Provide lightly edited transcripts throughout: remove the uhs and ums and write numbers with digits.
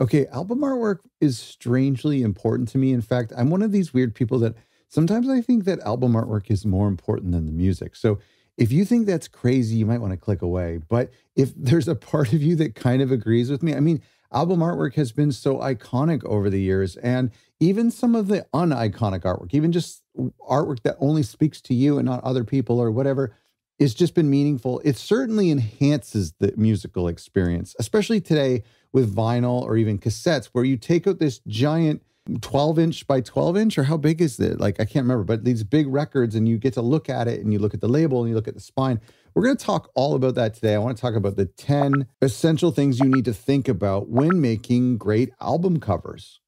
Okay, album artwork is strangely important to me. In fact, I'm one of these weird people that sometimes I think that album artwork is more important than the music. So if you think that's crazy, you might want to click away. But if there's a part of you that kind of agrees with me, I mean, album artwork has been so iconic over the years. And even some of the uniconic artwork, even just artwork that only speaks to you and not other people or whatever, it's just been meaningful. It certainly enhances the musical experience, especially today with vinyl or even cassettes, where you take out this giant 12-inch by 12-inch, or how big is it? Like, I can't remember, but these big records, and you get to look at it and you look at the label and you look at the spine. We're going to talk all about that today. I want to talk about the 10 essential things you need to think about when making great album covers.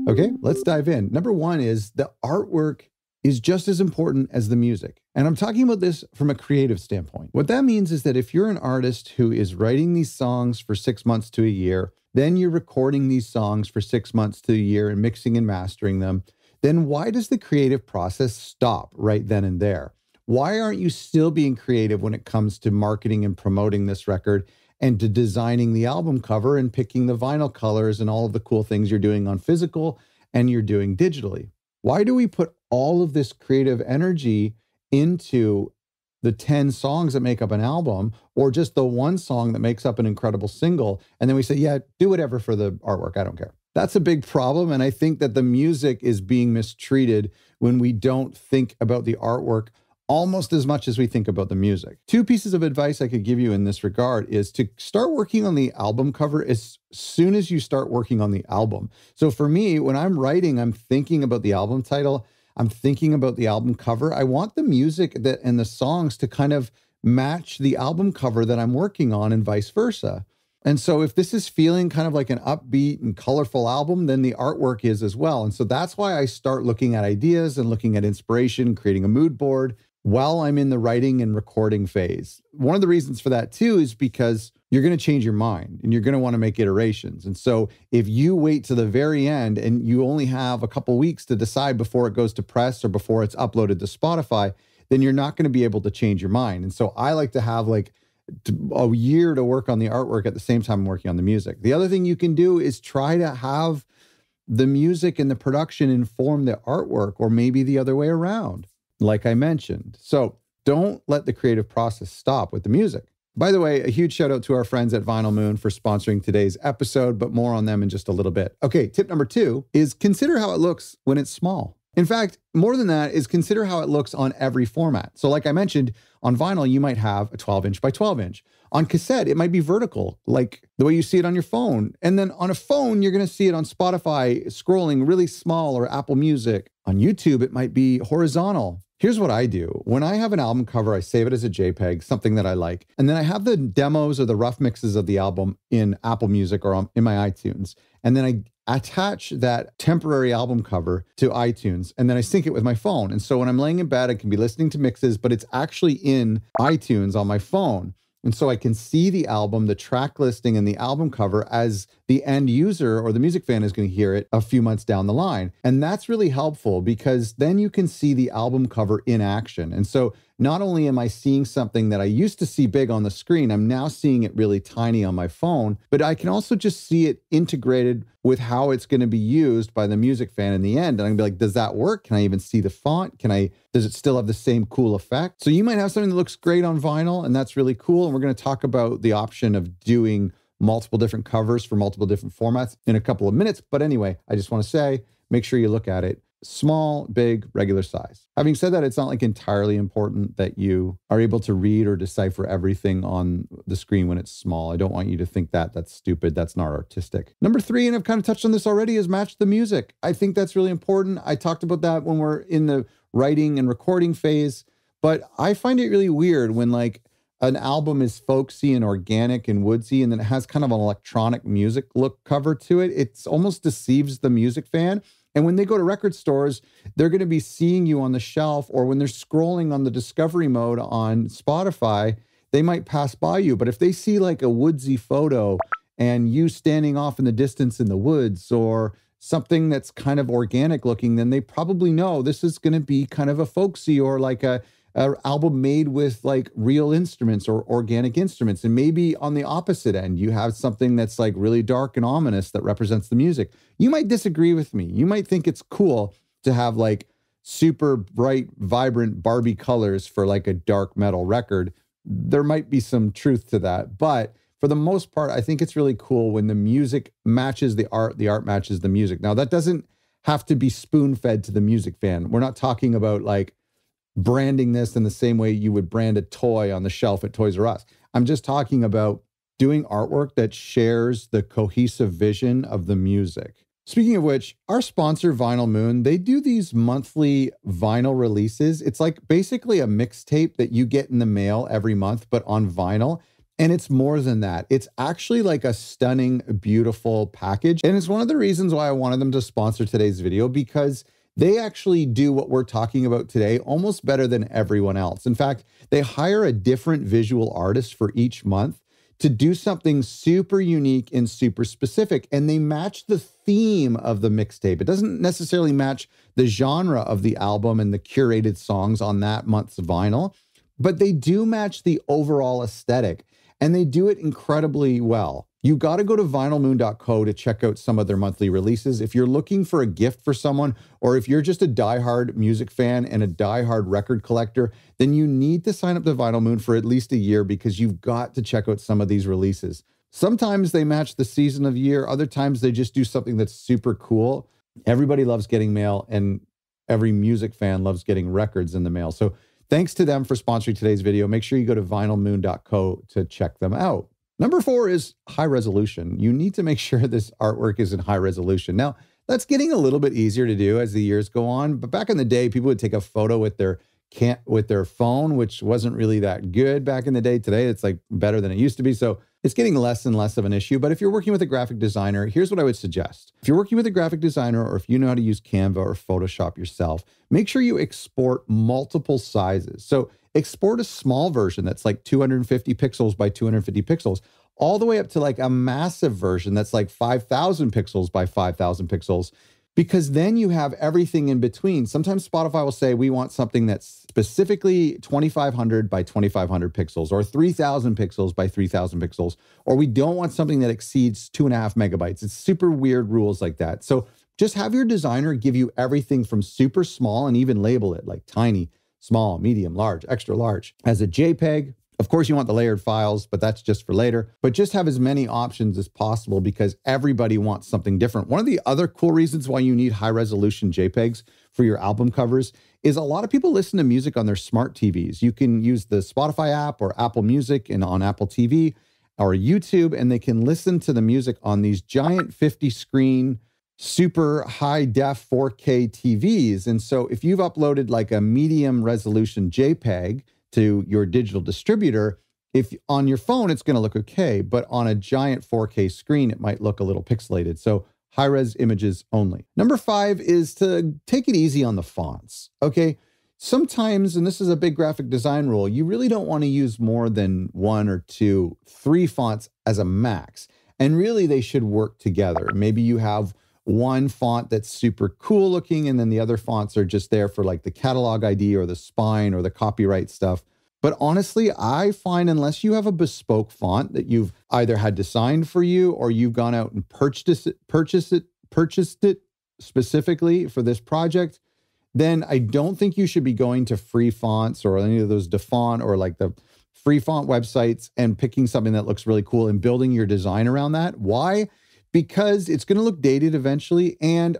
Okay, let's dive in. Number one is the artwork is just as important as the music. And I'm talking about this from a creative standpoint. What that means is that if you're an artist who is writing these songs for 6 months to a year, then you're recording these songs for 6 months to a year and mixing and mastering them, then why does the creative process stop right then and there? Why aren't you still being creative when it comes to marketing and promoting this record and to designing the album cover and picking the vinyl colors and all of the cool things you're doing on physical and you're doing digitally? Why do we put all of this creative energy into the 10 songs that make up an album, or just the one song that makes up an incredible single? And then we say, yeah, do whatever for the artwork. I don't care. That's a big problem. And I think that the music is being mistreated when we don't think about the artwork almost as much as we think about the music. Two pieces of advice I could give you in this regard is to start working on the album cover as soon as you start working on the album. So for me, when I'm writing, I'm thinking about the album title. I'm thinking about the album cover. I want the music that and the songs to kind of match the album cover that I'm working on and vice versa. And so if this is feeling kind of like an upbeat and colorful album, then the artwork is as well. And so that's why I start looking at ideas and looking at inspiration, creating a mood board while I'm in the writing and recording phase. One of the reasons for that too is because you're going to change your mind and you're going to want to make iterations. And so if you wait to the very end and you only have a couple weeks to decide before it goes to press or before it's uploaded to Spotify, then you're not going to be able to change your mind. And so I like to have like a year to work on the artwork at the same time I'm working on the music. The other thing you can do is try to have the music and the production inform the artwork, or maybe the other way around, like I mentioned. So don't let the creative process stop with the music. By the way, a huge shout out to our friends at Vinyl Moon for sponsoring today's episode, but more on them in just a little bit. Okay, tip number 2 is consider how it looks when it's small. In fact, more than that is consider how it looks on every format. So like I mentioned, on vinyl, you might have a 12-inch by 12-inch. On cassette, it might be vertical, like the way you see it on your phone. And then on a phone, you're going to see it on Spotify scrolling really small, or Apple Music. On YouTube, it might be horizontal. Here's what I do. When I have an album cover, I save it as a JPEG, something that I like. And then I have the demos or the rough mixes of the album in Apple Music or in my iTunes. And then I attach that temporary album cover to iTunes, and then I sync it with my phone. And so when I'm laying in bed, I can be listening to mixes, but it's actually in iTunes on my phone. And so I can see the album, the track listing, and the album cover as the end user or the music fan is going to hear it a few months down the line. And that's really helpful because then you can see the album cover in action. And so not only am I seeing something that I used to see big on the screen, I'm now seeing it really tiny on my phone, but I can also just see it integrated with how it's going to be used by the music fan in the end. And I can be like, does that work? Can I even see the font? Does it still have the same cool effect? So you might have something that looks great on vinyl, and that's really cool. And we're going to talk about the option of doing multiple different covers for multiple different formats in a couple of minutes. But anyway, I just want to say, make sure you look at it small, big, regular size. Having said that, it's not like entirely important that you are able to read or decipher everything on the screen when it's small. I don't want you to think that that's stupid. That's not artistic. Number 3, and I've kind of touched on this already, is match the music. I think that's really important. I talked about that when we're in the writing and recording phase, but I find it really weird when like an album is folksy and organic and woodsy, and then it has kind of an electronic music look cover to it. It almost deceives the music fan. And when they go to record stores, they're going to be seeing you on the shelf, or when they're scrolling on the discovery mode on Spotify, they might pass by you. But if they see like a woodsy photo and you standing off in the distance in the woods, or something that's kind of organic looking, then they probably know this is going to be kind of a folksy or like a an album made with like real instruments or organic instruments. And maybe on the opposite end, you have something that's like really dark and ominous that represents the music. You might disagree with me. You might think it's cool to have like super bright, vibrant Barbie colors for like a dark metal record. There might be some truth to that, but for the most part, I think it's really cool when the music matches the art matches the music. Now, that doesn't have to be spoon-fed to the music fan. We're not talking about like branding this in the same way you would brand a toy on the shelf at Toys R Us. I'm just talking about doing artwork that shares the cohesive vision of the music. Speaking of which, our sponsor, Vinyl Moon, they do these monthly vinyl releases. It's like basically a mixtape that you get in the mail every month, but on vinyl. And it's more than that. It's actually like a stunning, beautiful package. And it's one of the reasons why I wanted them to sponsor today's video, because they actually do what we're talking about today almost better than everyone else. In fact, they hire a different visual artist for each month to do something super unique and super specific. And they match the theme of the mixtape. It doesn't necessarily match the genre of the album and the curated songs on that month's vinyl, but they do match the overall aesthetic. And they do it incredibly well. You got to go to vinylmoon.co to check out some of their monthly releases. If you're looking for a gift for someone, or if you're just a diehard music fan and a diehard record collector, then you need to sign up to Vinyl Moon for at least a year, because you've got to check out some of these releases. Sometimes they match the season of year. Other times they just do something that's super cool. Everybody loves getting mail, and every music fan loves getting records in the mail. So thanks to them for sponsoring today's video. Make sure you go to vinylmoon.co to check them out. Number 4 is high resolution. You need to make sure this artwork is in high resolution. Now, that's getting a little bit easier to do as the years go on, but back in the day, people would take a photo with their phone, which wasn't really that good back in the day. Today, it's like better than it used to be. So it's getting less and less of an issue. But if you're working with a graphic designer, here's what I would suggest. If you're working with a graphic designer, or if you know how to use Canva or Photoshop yourself, make sure you export multiple sizes. So export a small version that's like 250 pixels by 250 pixels, all the way up to like a massive version that's like 5,000 pixels by 5,000 pixels, because then you have everything in between. Sometimes Spotify will say, we want something that's specifically 2,500 by 2,500 pixels, or 3,000 pixels by 3,000 pixels, or we don't want something that exceeds 2.5 megabytes. It's super weird rules like that. So just have your designer give you everything from super small, and even label it like tiny, small, medium, large, extra large, as a JPEG. Of course, you want the layered files, but that's just for later. But just have as many options as possible, because everybody wants something different. One of the other cool reasons why you need high resolution JPEGs for your album covers is a lot of people listen to music on their smart TVs. You can use the Spotify app or Apple Music and on Apple TV or YouTube, and they can listen to the music on these giant 50 screen super high def 4K TVs. And so if you've uploaded like a medium resolution JPEG to your digital distributor, if on your phone, it's going to look okay, but on a giant 4K screen, it might look a little pixelated. So high res images only. Number 5 is to take it easy on the fonts. Okay. Sometimes, and this is a big graphic design rule, you really don't want to use more than 1 or 2, 3 fonts as a max. And really they should work together. Maybe you have one font that's super cool looking, and then the other fonts are just there for like the catalog ID or the spine or the copyright stuff. But honestly, I find unless you have a bespoke font that you've either had designed for you, or you've gone out and purchased it specifically for this project, then I don't think you should be going to free fonts or any of those DaFont or like the free font websites and picking something that looks really cool and building your design around that. Why? Because it's going to look dated eventually. And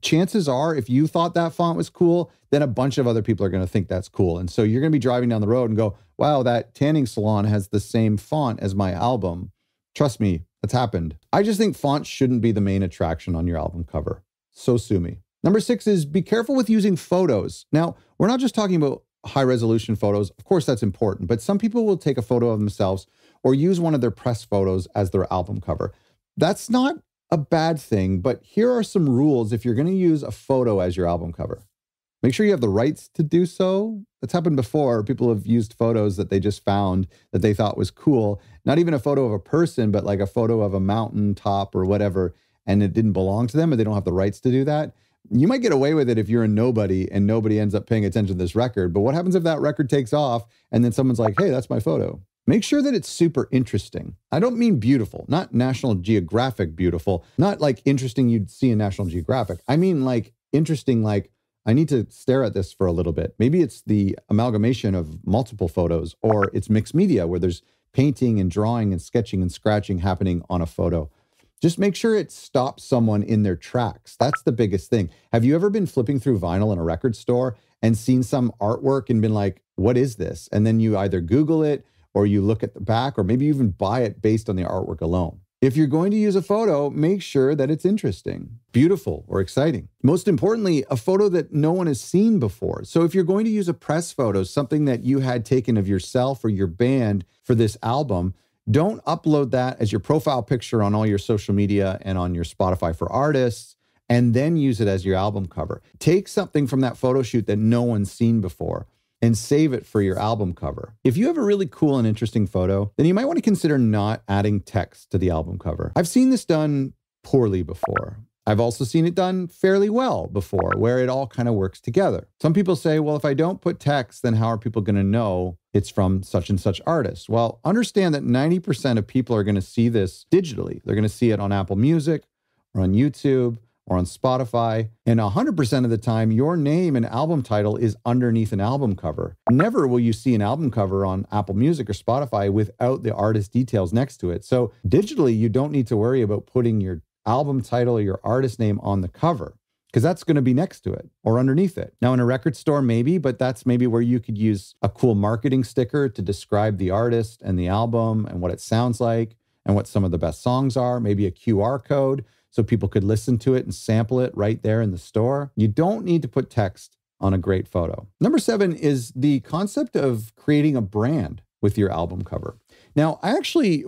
chances are, if you thought that font was cool, then a bunch of other people are going to think that's cool. And so you're going to be driving down the road and go, wow, that tanning salon has the same font as my album. Trust me, that's happened. I just think fonts shouldn't be the main attraction on your album cover. So sue me. Number 6 is be careful with using photos. Now, we're not just talking about high resolution photos. Of course, that's important, but some people will take a photo of themselves or use one of their press photos as their album cover. That's not a bad thing, but here are some rules if you're going to use a photo as your album cover. Make sure you have the rights to do so. That's happened before. People have used photos that they just found that they thought was cool. Not even a photo of a person, but like a photo of a mountain top or whatever, and it didn't belong to them, or they don't have the rights to do that. You might get away with it if you're a nobody and nobody ends up paying attention to this record. But what happens if that record takes off and then someone's like, hey, that's my photo? Make sure that it's super interesting. I don't mean beautiful, not National Geographic beautiful, not like interesting you'd see in National Geographic. I mean like interesting, like I need to stare at this for a little bit. Maybe it's the amalgamation of multiple photos, or it's mixed media where there's painting and drawing and sketching and scratching happening on a photo. Just make sure it stops someone in their tracks. That's the biggest thing. Have you ever been flipping through vinyl in a record store and seen some artwork and been like, what is this? And then you either Google it or you look at the back, or maybe you even buy it based on the artwork alone. If you're going to use a photo, make sure that it's interesting, beautiful, or exciting. Most importantly, a photo that no one has seen before. So if you're going to use a press photo, something that you had taken of yourself or your band for this album, don't upload that as your profile picture on all your social media and on your Spotify for Artists, and then use it as your album cover. Take something from that photo shoot that no one's seen before and save it for your album cover. If you have a really cool and interesting photo, then you might want to consider not adding text to the album cover. I've seen this done poorly before. I've also seen it done fairly well before, where it all kind of works together. Some people say, well, if I don't put text, then how are people going to know it's from such and such artist? Well, understand that 90% of people are going to see this digitally. They're going to see it on Apple Music or on YouTube or on Spotify. And 100% of the time, your name and album title is underneath an album cover. Never will you see an album cover on Apple Music or Spotify without the artist details next to it. So digitally, you don't need to worry about putting your album title or your artist name on the cover, because that's going to be next to it or underneath it. Now in a record store, maybe, but that's maybe where you could use a cool marketing sticker to describe the artist and the album and what it sounds like and what some of the best songs are, maybe a QR code so people could listen to it and sample it right there in the store. You don't need to put text on a great photo. Number 7 is the concept of creating a brand with your album cover. Now, I actually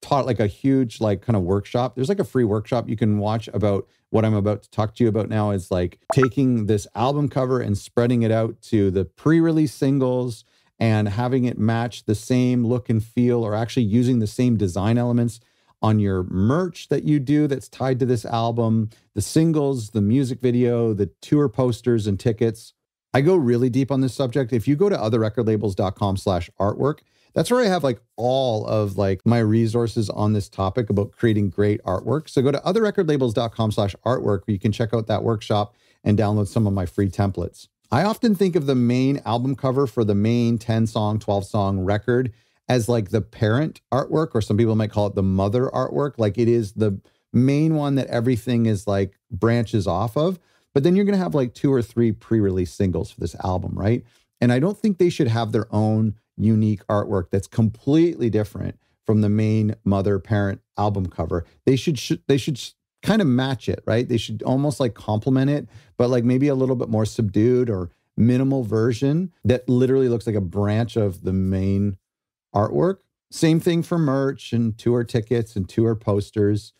taught like a huge kind of workshop. There's like a free workshop you can watch about what I'm about to talk to you about now, is like taking this album cover and spreading it out to the pre-release singles and having it match the same look and feel, or actually using the same design elements on your merch that you do that's tied to this album, the singles, the music video, the tour posters and tickets. I go really deep on this subject. If you go to otherrecordlabels.com/artwork, that's where I have like all of like my resources on this topic about creating great artwork. So go to otherrecordlabels.com/artwork where you can check out that workshop and download some of my free templates. I often think of the main album cover for the main 10-song, 12-song record as like the parent artwork, or some people might call it the mother artwork. Like it is the main one that everything is like branches off of. But then you're going to have like 2 or 3 pre-release singles for this album, right? And I don't think they should have their own unique artwork that's completely different from the main mother parent album cover. They should kind of match it, right? They should almost like complement it, but like maybe a little bit more subdued or minimal version that literally looks like a branch of the main artwork. Same thing for merch and tour tickets and tour posters.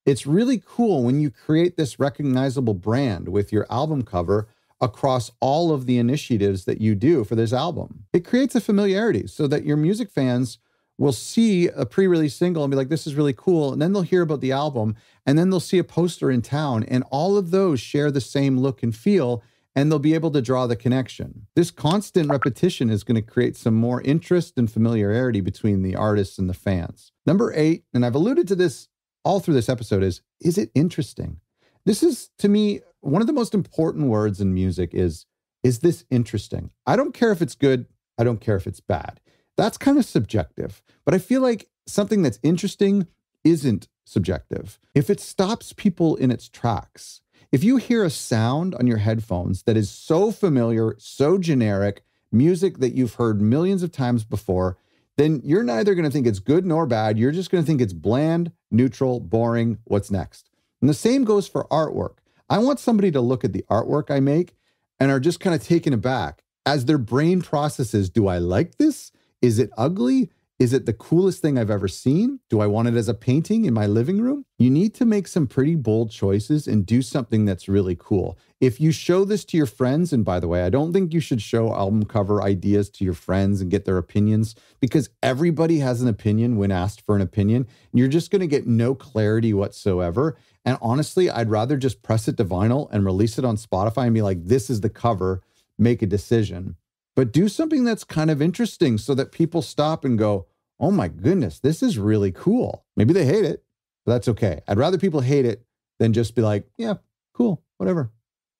It's really cool when you create this recognizable brand with your album cover across all of the initiatives that you do for this album. It creates a familiarity so that your music fans will see a pre-release single and be like, this is really cool. And then they'll hear about the album, and then they'll see a poster in town, and all of those share the same look and feel, and they'll be able to draw the connection. This constant repetition is going to create some more interest and familiarity between the artists and the fans. Number 8, and I've alluded to this all through this episode, is it interesting? This is, to me, one of the most important words in music is this interesting? I don't care if it's good. I don't care if it's bad. That's kind of subjective, but I feel like something that's interesting isn't subjective. If it stops people in its tracks, if you hear a sound on your headphones that is so familiar, so generic, music that you've heard millions of times before, then you're neither going to think it's good nor bad. You're just going to think it's bland, neutral, boring. What's next? And the same goes for artwork. I want somebody to look at the artwork I make and are just kind of taken aback as their brain processes, do I like this? Is it ugly? Is it the coolest thing I've ever seen? Do I want it as a painting in my living room? You need to make some pretty bold choices and do something that's really cool. If you show this to your friends, and by the way, I don't think you should show album cover ideas to your friends and get their opinions, because everybody has an opinion when asked for an opinion. And you're just going to get no clarity whatsoever. And honestly, I'd rather just press it to vinyl and release it on Spotify and be like, this is the cover, make a decision. But do something that's kind of interesting so that people stop and go, oh my goodness, this is really cool. Maybe they hate it, but that's okay. I'd rather people hate it than just be like, yeah, cool, whatever.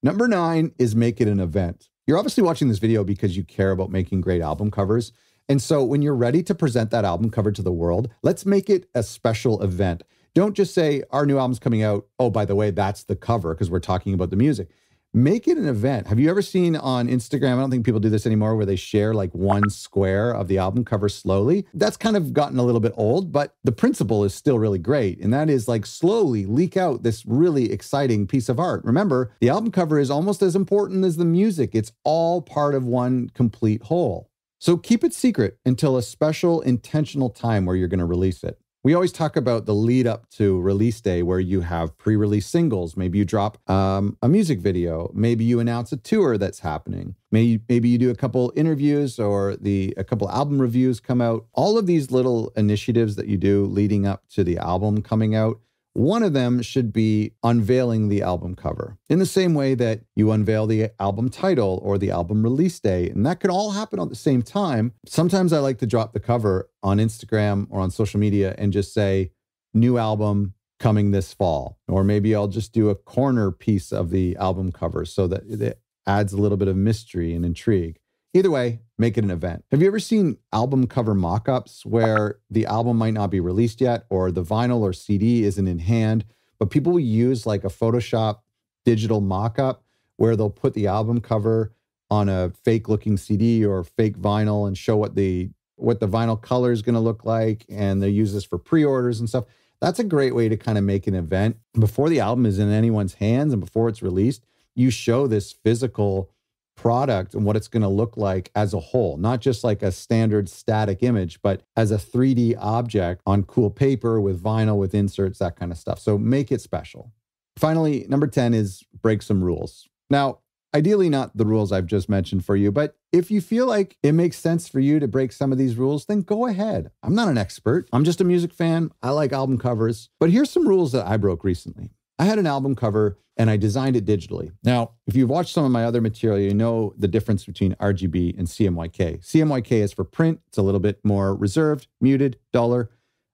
Number 9 is make it an event. You're obviously watching this video because you care about making great album covers. And so when you're ready to present that album cover to the world, let's make it a special event. Don't just say our new album's coming out. Oh, by the way, that's the cover because we're talking about the music. Make it an event. Have you ever seen on Instagram, I don't think people do this anymore, where they share like one square of the album cover slowly? That's kind of gotten a little bit old, but the principle is still really great. And that is like slowly leak out this really exciting piece of art. Remember, the album cover is almost as important as the music. It's all part of one complete whole. So keep it secret until a special intentional time where you're going to release it. We always talk about the lead up to release day where you have pre-release singles. Maybe you drop a music video. Maybe you announce a tour that's happening. Maybe you do a couple interviews or a couple album reviews come out. All of these little initiatives that you do leading up to the album coming out, one of them should be unveiling the album cover in the same way that you unveil the album title or the album release day. And that could all happen at the same time. Sometimes I like to drop the cover on Instagram or on social media and just say, new album coming this fall. Or maybe I'll just do a corner piece of the album cover so that it adds a little bit of mystery and intrigue. Either way, make it an event. Have you ever seen album cover mock-ups where the album might not be released yet or the vinyl or CD isn't in hand, but people will use like a Photoshop digital mock-up where they'll put the album cover on a fake looking CD or fake vinyl and show what the vinyl color is going to look like, and they use this for pre-orders and stuff. That's a great way to kind of make an event. Before the album is in anyone's hands and before it's released, you show this physical product and what it's going to look like as a whole, not just like a standard static image, but as a 3D object on cool paper with vinyl, with inserts, that kind of stuff. So make it special. Finally, number 10 is break some rules. Now, ideally not the rules I've just mentioned for you, but if you feel like it makes sense for you to break some of these rules, then go ahead. I'm not an expert. I'm just a music fan. I like album covers, but here's some rules that I broke recently. I had an album cover and I designed it digitally. Now, if you've watched some of my other material, you know the difference between RGB and CMYK. CMYK is for print. It's a little bit more reserved, muted, duller.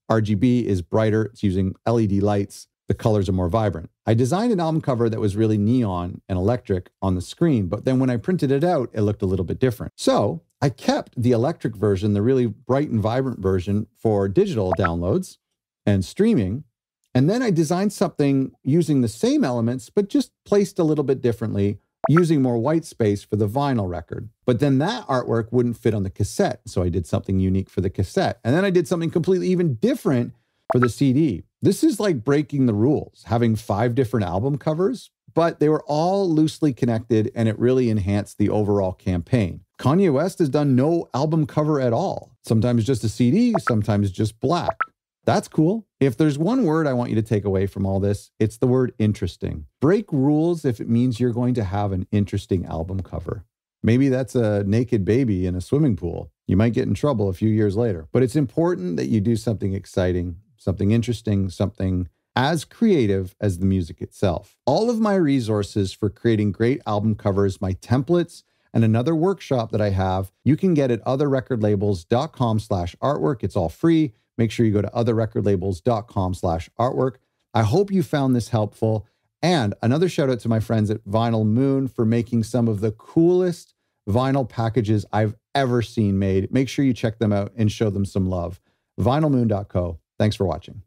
RGB is brighter. It's using LED lights. The colors are more vibrant. I designed an album cover that was really neon and electric on the screen, but then when I printed it out, it looked a little bit different. So I kept the electric version, the really bright and vibrant version, for digital downloads and streaming. And then I designed something using the same elements, but just placed a little bit differently, using more white space for the vinyl record. But then that artwork wouldn't fit on the cassette. So I did something unique for the cassette. And then I did something completely even different for the CD. This is like breaking the rules, having 5 different album covers, but they were all loosely connected and it really enhanced the overall campaign. Kanye West has done no album cover at all. Sometimes just a CD, sometimes just black. That's cool. If there's one word I want you to take away from all this, it's the word interesting. Break rules if it means you're going to have an interesting album cover. Maybe that's a naked baby in a swimming pool. You might get in trouble a few years later. But it's important that you do something exciting, something interesting, something as creative as the music itself. All of my resources for creating great album covers, my templates, and another workshop that I have, you can get at otherrecordlabels.com/artwork. It's all free. Make sure you go to otherrecordlabels.com/artwork. I hope you found this helpful. And another shout out to my friends at Vinyl Moon for making some of the coolest vinyl packages I've ever seen made. Make sure you check them out and show them some love. vinylmoon.co. Thanks for watching.